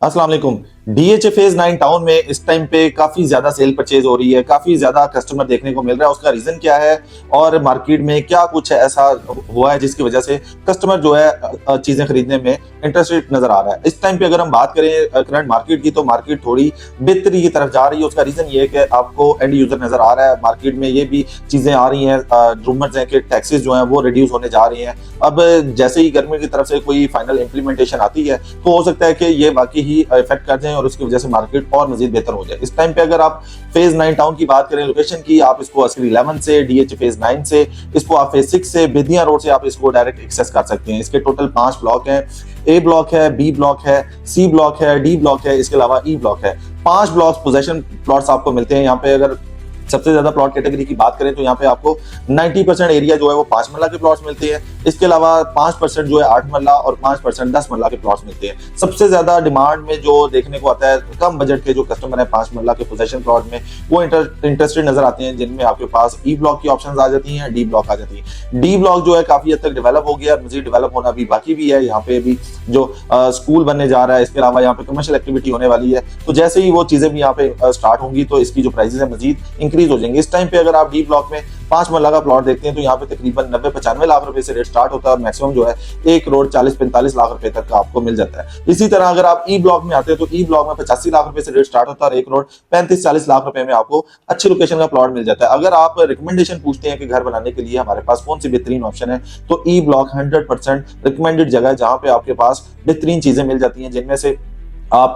अस्सलाम वालेकुम। DHA phase 9 town में इस टाइम पे काफी ज्यादा सेल परचेज हो रही है, काफी ज्यादा कस्टमर देखने को मिल रहा है। उसका रीजन क्या है और मार्केट में क्या कुछ ऐसा हुआ है जिसकी वजह से कस्टमर जो है चीजें खरीदने में इंटरेस्टेड नजर आ रहा है। इस टाइम पे अगर हम बात करें करंट मार्केट की, तो मार्केट थोड़ी बेहतरी की तरफ जा रही है। उसका रीजन ये है कि आपको एंड यूजर नजर आ रहा है, मार्केट में ये भी चीजें आ रही हैं, रूमर्स हैं कि टैक्सेस जो हैं वो रिड्यूस होने जा रही हैं। अब जैसे ही गवर्नमेंट की तरफ से कोई फाइनल इंप्लीमेंटेशन आती है तो हो सकता है कि ये वाकई ही इफेक्ट कर जाए और उसकी वजह से मार्केट और मजीद बेहतर हो जाए। इस टाइम पे अगर आप फेज 9 टाउन की बात करें लोकेशन की, आप इसको अस्करी 11 से, डीएच फेज 9 से, इसको आप फेज 6 से, बेदिया रोड से आप इसको डायरेक्ट एक्सेस कर सकते हैं। इसके टोटल 5 ब्लॉक हैं। ए ब्लॉक है, बी ब्लॉक है, सी ब्लॉक है, डी ब्लॉक है, इसके अलावा ई ब्लॉक है। 5 ब्लॉक पोजेशन प्लॉट्स आपको मिलते हैं यहाँ पे। अगर सबसे ज्यादा प्लॉट कैटेगरी की बात करें तो यहाँ पे आपको 90% एरिया जो है वो 5 मरला के प्लॉट्स मिलते हैं। इसके अलावा 5% जो है 8 मरला और 5% 10 मरला के प्लॉट्स मिलते हैं। सबसे ज्यादा डिमांड में जो देखने को आता है, कम बजट के जो कस्टमर है 5 मरला के पोजेशन प्लॉट में वो इंटरेस्टेड नजर आते हैं, जिनमें आपके पास ई ब्लॉक की ऑप्शन आ जाती है, डी ब्लॉक आ जाती है। डी ब्लॉक जो है काफी हद तक डेवलप हो गया, मजीद डेवलप होना भी बाकी भी है। यहाँ पे भी जो स्कूल बनने जा रहा है, इसके अलावा यहाँ पे कमर्शियल एक्टिविटी होने वाली है। तो जैसे ही वो चीजें भी यहाँ पे स्टार्ट होंगी तो इसकी जो प्राइसेस है मजीद इंक्रीज हो जाएंगे। इस टाइम पे अगर आप डी ब्लॉक में 5 मरला का प्लॉट देखते हैं तो यहाँ पे तकरीबन 90-95 लाख रुपए से रेट स्टार्ट होता है और मैक्सिमम जो है 1 करोड़ 40-45 लाख रुपए तक का आपको मिल जाता है। इसी तरह अगर आप ई ब्लॉक में आते हैं तो ई ब्लॉक में 85 लाख रुपए से रेट स्टार्ट होता है और 1 करोड़ 35-40 लाख रुपए में आपको अच्छी लोकेशन का प्लॉट मिल जाता है। अगर आप रिकमेंडेशन पूछते हैं कि घर बनाने के लिए हमारे पास कौन सी बेहतरीन ऑप्शन है, तो ई ब्लॉक 100% रिकमेंडेड जगह है, जहां पे आपके पास बेहतरीन चीजें मिल जाती हैं, जिनमें से आप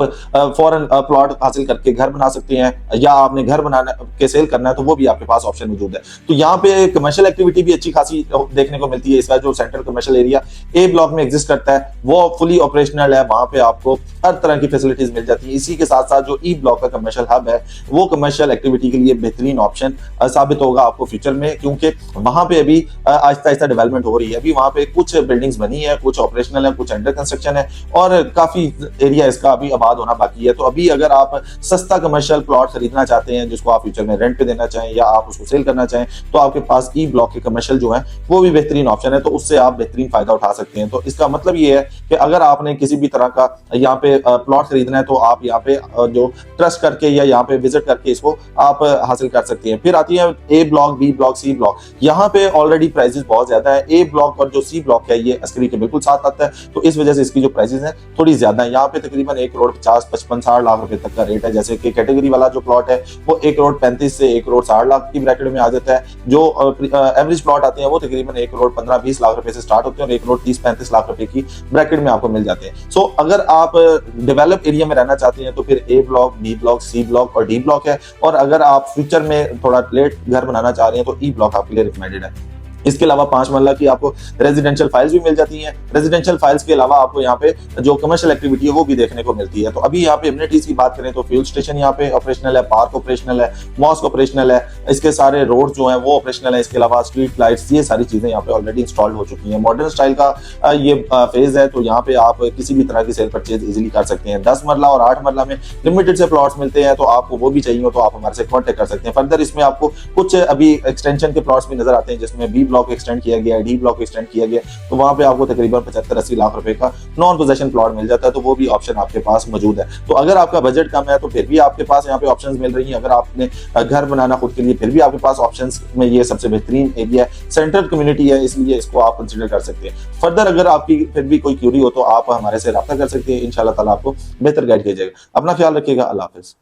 फॉरन प्लॉट हासिल करके घर बना सकते हैं, या आपने घर बनाना के सेल करना है तो वो भी आपके पास ऑप्शन मौजूद है। तो यहाँ पे कमर्शियल एक्टिविटी भी अच्छी खासी देखने को मिलती है। इसका जो central commercial area A block में एग्जिस्ट करता है वो फुली ऑपरेशनल है, वहां पे आपको हर तरह की फैसिलिटीज मिल जाती है। इसी के साथ साथ जो ई ब्लॉक का कमर्शियल हब है वो कमर्शियल एक्टिविटी के लिए बेहतरीन ऑप्शन साबित होगा आपको फ्यूचर में, क्योंकि वहां पे अभी आहिस्ता आहिस्ता डेवलपमेंट हो रही है। अभी वहां पे कुछ बिल्डिंग्स बनी है, कुछ ऑपरेशनल है, कुछ अंडर कंस्ट्रक्शन है और काफी एरिया इसका आबाद होना बाकी है। तो अभी अगर आप सस्ता कमर्शियल प्लॉट खरीदना चाहते हैं जिसको आप फ्यूचर में रेंट पे देना चाहें या आप उसको सेल करना चाहें, तो आपके पास ई ब्लॉक के कमर्शियल जो है वो भी बेहतरीन ऑप्शन है, तो उससे आप बेहतरीन फायदा उठा सकते हैं। तो इसका मतलब ये है कि अगर आपने किसी भी तरह का यहाँ पे प्लॉट खरीदना है तो आप यहाँ पे जो ट्रस्ट करके या यहाँ पे विजिट करके इसको आप हासिल कर सकते हैं। फिर आती है A block, B block, C block. यहाँ पे ऑलरेडी प्राइसेस बहुत ज्यादा है। ए ब्लॉक और जो सी ब्लॉक है ये अस्करी के बिल्कुल साथ आता है, तो इस वजह से इसकी जो प्राइसेस है थोड़ी ज्यादा है। यहाँ पे तकरीबन 1 करोड़ 50-55-60 लाख रुपए तक का रेट है। जैसे कि कैटेगरी वाला जो प्लॉट है वो 1 करोड़ 35 से 1 करोड़ 60 लाख की ब्रैकेट में आ जाता है। जो एवरेज प्लॉट आते हैं वो तकरीबन 1 करोड़ 15-20 लाख रुपए से स्टार्ट होते हैं और 1 करोड़ 30-35 लाख रुपए की ब्रैकेट में आपको मिल जाते हैं। सो अगर आप डेवलप एरिया में रहना चाहते हैं तो फिर A block, B block, C block और डी ब्लॉक है। और अगर आप फ्यूचर में थोड़ा लेट घर बनाना चाह रहे हैं तो ई ब्लॉक आपके लिए रिकमेंडेड है। इसके अलावा 5 मरला की आपको रेजिडेंशियल फाइल्स भी मिल जाती हैं। रेजिडेंशियल फाइल्स के अलावा आपको यहाँ पे जो कमर्शियल एक्टिविटी है वो भी देखने को मिलती है। तो अभी यहाँ पे एमिनिटीज की बात करें तो फ्यूल स्टेशन यहाँ पे ऑपरेशनल है, पार्क ऑपरेशनल है, मॉस्क ऑपरेशनल है, इसके सारे रोड जो है वो ऑपरेशनल है। इसके अलावा स्ट्रीट लाइट्स, ये सारी चीजें यहाँ पे ऑलरेडी इंस्टॉल्ड हो चुकी है। मॉडर्न स्टाइल का ये फेज है, तो यहाँ पे आप किसी भी तरह की सेल परचेज इजिली कर सकते हैं। 10 मरला और 8 मरला में लिमिटेड से प्लॉट्स मिलते हैं, तो आपको वो भी चाहिए हो तो आप हमारे से कॉन्टेक्ट कर सकते हैं। फर्दर इसमें आपको कुछ अभी एक्सटेंशन के प्लॉट्स भी नजर आते हैं, जिसमें बी ब्लॉक एक्सटेंड किया गया, डी ब्लॉक एक्सटेंड किया गया, तो वहां पे आपको तकरीबन 75-80 लाख रुपए का नॉन पोजेशन प्लॉट मिल जाता है। तो वो भी ऑप्शन आपके पास मौजूद है। तो अगर आपका बजट कम है तो फिर भी आपके पास यहाँ पे ऑप्शंस मिल रही हैं। अगर आपने घर बनाना खुद के लिए, फिर भी आपके पास ऑप्शंस में ये सबसे बेहतरीन एरिया है। सेंट्रल कम्युनिटी है, इसलिए इसको आप कंसिडर कर सकते हैं। फर्दर अगर आपकी फिर भी कोई क्यूरी हो तो आप हमारे से राब्ता कर सकते हैं। इंशाल्लाह ताला आपको बेहतर गाइड किया जाएगा। अपना ख्याल रखिएगा। अल्लाह हाफिज।